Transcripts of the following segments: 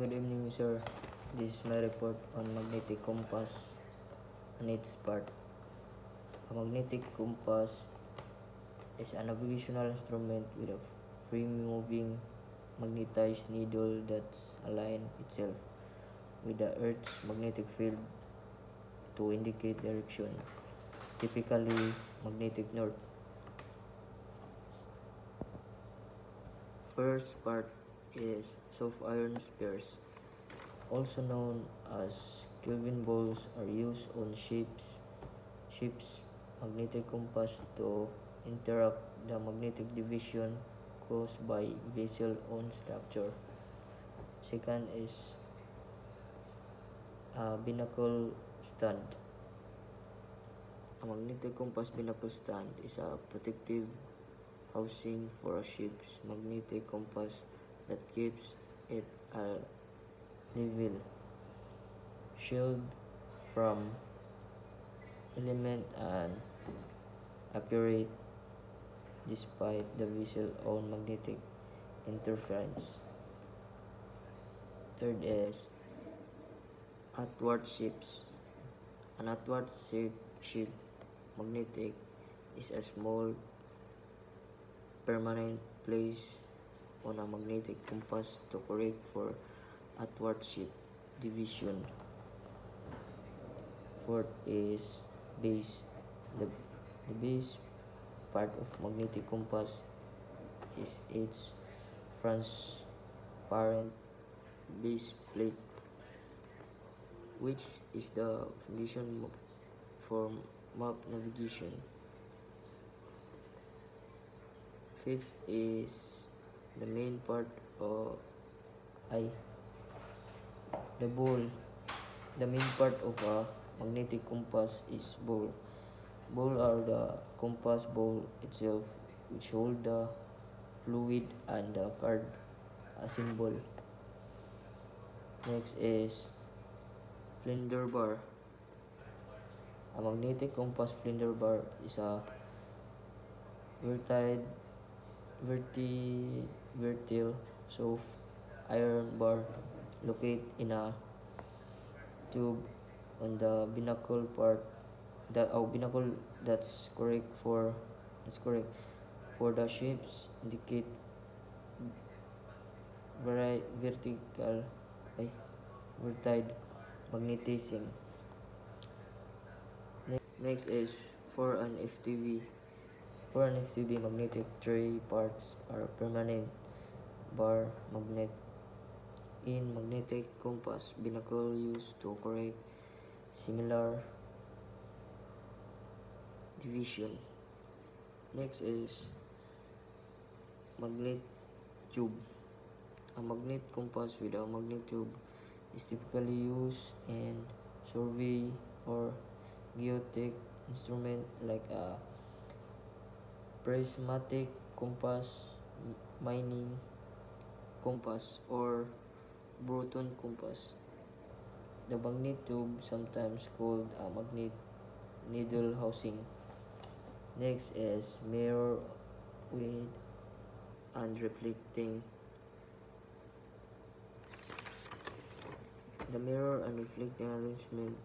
Good evening, sir. This is my report on magnetic compass and its part. A magnetic compass is a navigational instrument with a free-moving magnetized needle that's aligns itself with the Earth's magnetic field to indicate direction, typically magnetic north. First part is soft iron spheres, also known as Kelvin balls, are used on ships' magnetic compass to interact the magnetic division caused by vessel on structure. Second is a binnacle stand. A magnetic compass binnacle stand is a protective housing for a ship's magnetic compass that keeps it a level, shield from element and accurate despite the vessel's own magnetic interference. Third is outward ships. An outward ship magnetic is a small permanent place on a magnetic compass to correct for outward ship division. Fourth is base. The base part of magnetic compass is its transparent base plate, which is the foundation for map navigation. Fifth is the main part of the ball. The main part of a magnetic compass is ball. Ball are the compass ball itself, which hold the fluid and the card, a symbol. Next is flender bar. A magnetic compass flender bar is a vertile soft iron bar located in a tube on the binnacle part binnacle that's correct for the shapes indicate vertical vertile magnetism. Next is for an FTV. For an FTV magnetic, three parts are permanent bar magnet in magnetic compass binnacle used to correct similar division. Next is magnet tube. A magnet compass with a magnet tube is typically used in survey or geotech instrument like a prismatic compass, mining compass, or Broughton compass. The magnet tube, sometimes called a magnet needle housing. Next is mirror with and reflecting. The mirror and reflecting arrangement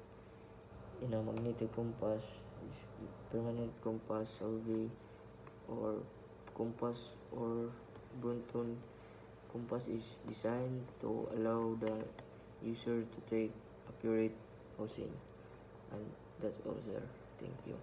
in a magnetic compass is permanent compass, survey, or compass or Broughton compass is designed to allow the user to take accurate housing. And that's all, sir. Thank you.